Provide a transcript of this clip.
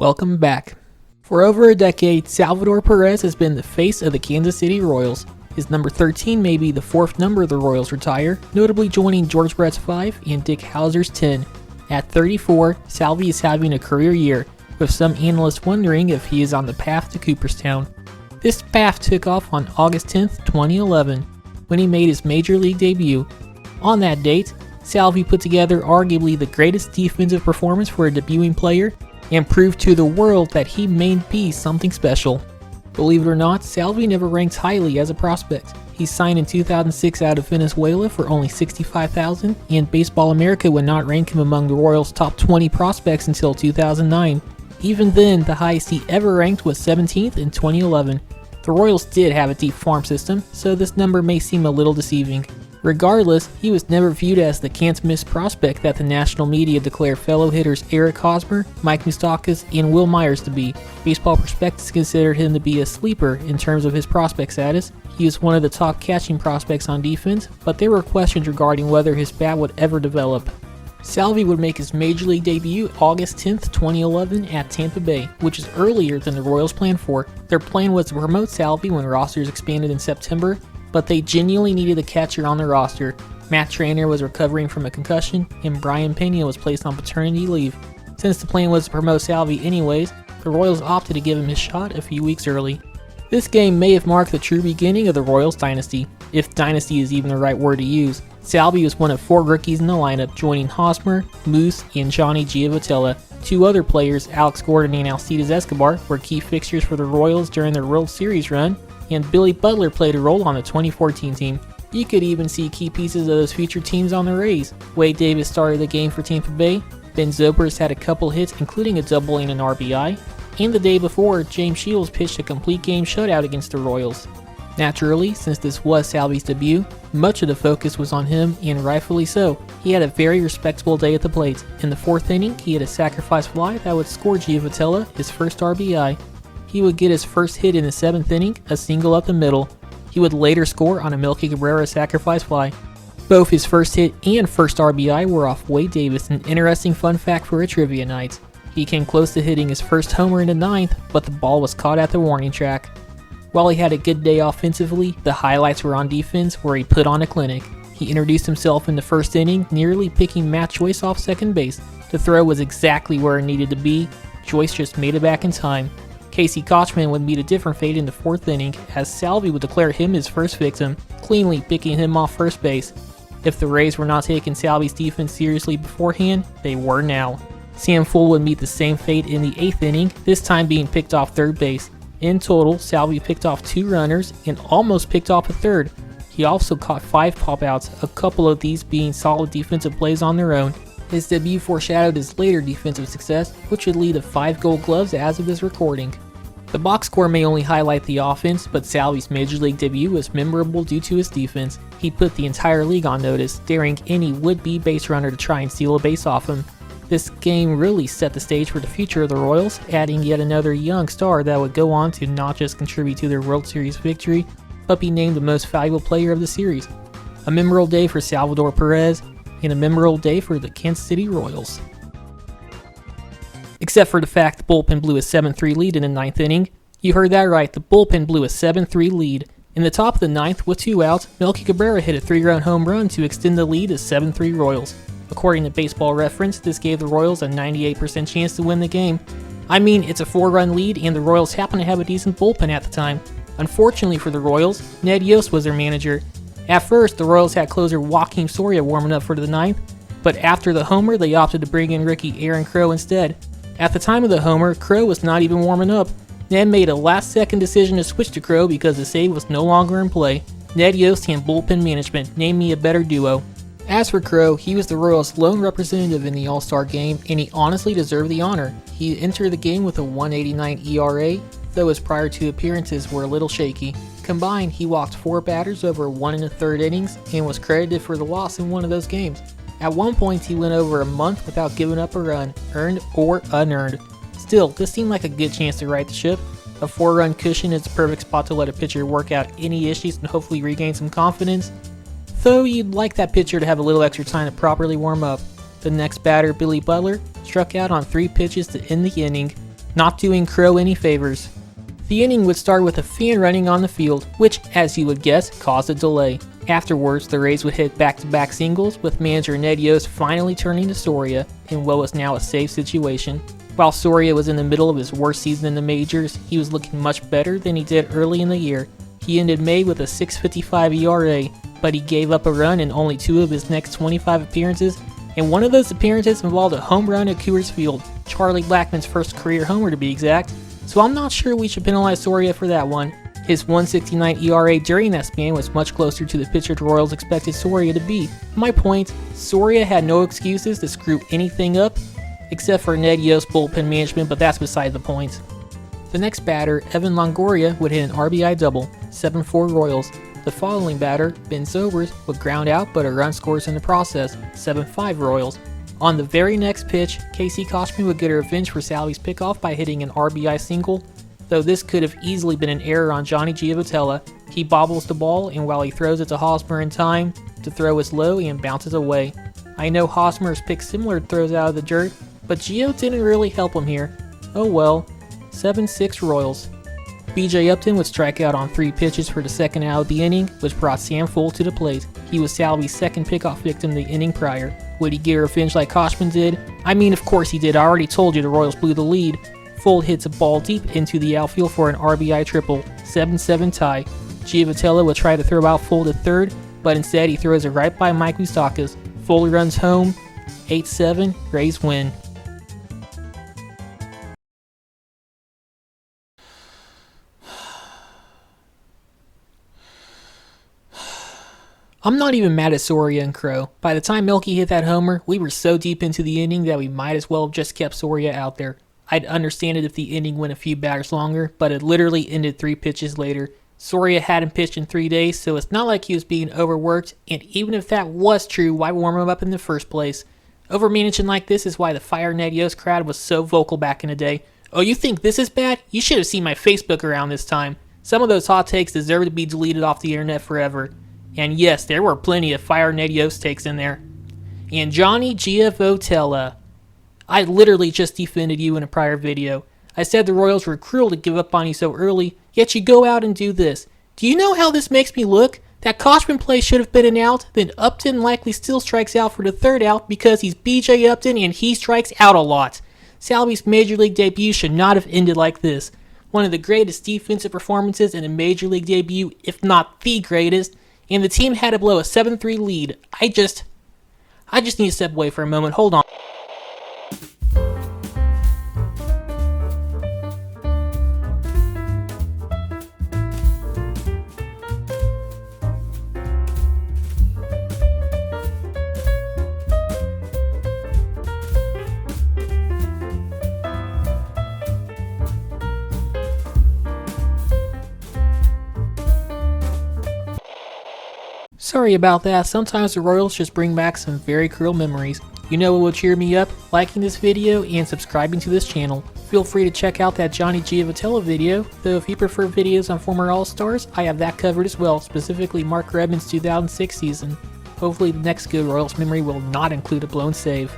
Welcome back. For over a decade, Salvador Perez has been the face of the Kansas City Royals. His number 13 may be the fourth number the Royals retire, notably joining George Brett's 5 and Dick Hauser's 10. At 34, Salvy is having a career year, with some analysts wondering if he is on the path to Cooperstown. This path took off on August 10, 2011, when he made his major league debut. On that date, Salvy put together arguably the greatest defensive performance for a debuting player and proved to the world that he may be something special. Believe it or not, Salvy never ranked highly as a prospect. He signed in 2006 out of Venezuela for only $65,000, and Baseball America would not rank him among the Royals' top 20 prospects until 2009. Even then, the highest he ever ranked was 17th in 2011. The Royals did have a deep farm system, so this number may seem a little deceiving. Regardless, he was never viewed as the can't-miss prospect that the national media declared fellow hitters Eric Hosmer, Mike Moustakas, and Will Myers to be. Baseball Prospectus considered him to be a sleeper in terms of his prospect status. He was one of the top catching prospects on defense, but there were questions regarding whether his bat would ever develop. Salvy would make his major league debut August 10, 2011 at Tampa Bay, which is earlier than the Royals planned for. Their plan was to promote Salvy when rosters expanded in September, but they genuinely needed a catcher on their roster. Matt Trainer was recovering from a concussion, and Brian Pena was placed on paternity leave. Since the plan was to promote Salvy anyways, the Royals opted to give him his shot a few weeks early. This game may have marked the true beginning of the Royals dynasty, if dynasty is even the right word to use. Salvy was one of 4 rookies in the lineup, joining Hosmer, Moose, and Johnny Giavotella. 2 other players, Alex Gordon and Alcides Escobar, were key fixtures for the Royals during their World Series run, and Billy Butler played a role on the 2014 team. You could even see key pieces of those future teams on the Rays. Wade Davis started the game for Tampa Bay, Ben Zobrist had a couple hits including a double and an RBI, and the day before, James Shields pitched a complete game shutout against the Royals. Naturally, since this was Salvy's debut, much of the focus was on him, and rightfully so. He had a very respectable day at the plate. In the 4th inning, he had a sacrifice fly that would score Giavotella his first RBI. He would get his first hit in the 7th inning, a single up the middle. He would later score on a Melky Cabrera sacrifice fly. Both his first hit and first RBI were off Wade Davis, an interesting fun fact for a trivia night. He came close to hitting his first homer in the 9th, but the ball was caught at the warning track. While he had a good day offensively, the highlights were on defense where he put on a clinic. He introduced himself in the 1st inning, nearly picking Matt Joyce off second base. The throw was exactly where it needed to be. Joyce just made it back in time. Casey Kochman would meet a different fate in the 4th inning, as Salvy would declare him his first victim, cleanly picking him off first base. If the Rays were not taking Salvy's defense seriously beforehand, they were now. Sam Full would meet the same fate in the 8th inning, this time being picked off third base. In total, Salvy picked off 2 runners and almost picked off a third. He also caught 5 pop-outs, a couple of these being solid defensive plays on their own. His debut foreshadowed his later defensive success, which would lead to 5 Gold Gloves as of this recording. The box score may only highlight the offense, but Salvy's major league debut was memorable due to his defense. He put the entire league on notice, daring any would-be base runner to try and steal a base off him. This game really set the stage for the future of the Royals, adding yet another young star that would go on to not just contribute to their World Series victory, but be named the most valuable player of the series. A memorable day for Salvador Perez, and a memorable day for the Kansas City Royals. Except for the fact the bullpen blew a 7-3 lead in the 9th inning. You heard that right, the bullpen blew a 7-3 lead. In the top of the 9th, with 2 outs, Melky Cabrera hit a 3-run home run to extend the lead to 7-3 Royals. According to Baseball Reference, this gave the Royals a 98% chance to win the game. I mean, it's a 4-run lead and the Royals happen to have a decent bullpen at the time. Unfortunately for the Royals, Ned Yost was their manager. At first, the Royals had closer Joakim Soria warming up for the 9th, but after the homer, they opted to bring in rookie Aaron Crow instead. At the time of the homer, Crow was not even warming up. Ned made a last-second decision to switch to Crow because the save was no longer in play. Ned Yost and bullpen management, name me a better duo. As for Crow, he was the Royals' lone representative in the All-Star game, and he honestly deserved the honor. He entered the game with a 1.89 ERA, though his prior 2 appearances were a little shaky. Combined, he walked 4 batters over 1 1/3 innings and was credited for the loss in one of those games. At one point, he went over a month without giving up a run, earned or unearned. Still, this seemed like a good chance to right the ship. A 4-run cushion is the perfect spot to let a pitcher work out any issues and hopefully regain some confidence. Though you'd like that pitcher to have a little extra time to properly warm up. The next batter, Billy Butler, struck out on 3 pitches to end the inning. not doing Crow any favors. The inning would start with a fan running on the field, which, as you would guess, caused a delay. Afterwards, the Rays would hit back-to-back singles, with manager Ned Yost finally turning to Soria in what was now a safe situation. While Soria was in the middle of his worst season in the majors, he was looking much better than he did early in the year. He ended May with a 6.55 ERA, but he gave up a run in only 2 of his next 25 appearances, and one of those appearances involved a home run at Coors Field, Charlie Blackmon's first career homer to be exact. So I'm not sure we should penalize Soria for that one. His 1.69 ERA during that span was much closer to the pitcher the Royals expected Soria to be. My point, Soria had no excuses to screw anything up, except for Ned Yost bullpen management, but that's beside the point. The next batter, Evan Longoria, would hit an RBI double, 7-4 Royals. The following batter, Ben Sobers, would ground out but a run scores in the process, 7-5 Royals. On the very next pitch, Casey Koshman would get a revenge for Salvy's pickoff by hitting an RBI single, though this could have easily been an error on Johnny Giavotella. He bobbles the ball, and while he throws it to Hosmer in time, to throw is low and bounces away. I know Hosmer has picked similar throws out of the dirt, but Gio didn't really help him here. Oh well, 7-6 Royals. BJ Upton would strike out on 3 pitches for the second out of the inning, which brought Sam Fuld to the plate. He was Salvy's second pickoff victim the inning prior. Would he get revenge like Koshman did? I mean, of course he did. I already told you the Royals blew the lead. Fuld hits a ball deep into the outfield for an RBI triple, 7-7 tie. Giavotella would try to throw out Fuld at third, but instead he throws it right by Mike Moustakas. Fuld runs home, 8-7, Rays win. I'm not even mad at Soria and Crow. By the time Melky hit that homer, we were so deep into the inning that we might as well have just kept Soria out there. I'd understand it if the inning went a few batters longer, but it literally ended 3 pitches later. Soria hadn't pitched in 3 days, so it's not like he was being overworked, and even if that was true, why warm him up in the first place? Overmanaging like this is why the Fire Ned Yost crowd was so vocal back in the day. Oh, you think this is bad? You should have seen my Facebook around this time. Some of those hot takes deserve to be deleted off the internet forever. And yes, there were plenty of Fire Ned Yost takes in there. And Johnny Giavotella. I literally just defended you in a prior video. I said the Royals were cruel to give up on you so early, yet you go out and do this. Do you know how this makes me look? That Koshman play should have been an out, then Upton likely still strikes out for the third out because he's BJ Upton and he strikes out a lot. Salvy's Major League debut should not have ended like this. One of the greatest defensive performances in a Major League debut, if not the greatest, and the team had to blow a 7-3 lead. I just need to step away for a moment. Hold on. Sorry about that, sometimes the Royals just bring back some very cruel memories. You know what will cheer me up? Liking this video and subscribing to this channel. Feel free to check out that Johnny Giavotella video, though if you prefer videos on former All-Stars, I have that covered as well, specifically Mark Redman's 2006 season. Hopefully the next good Royals memory will not include a blown save.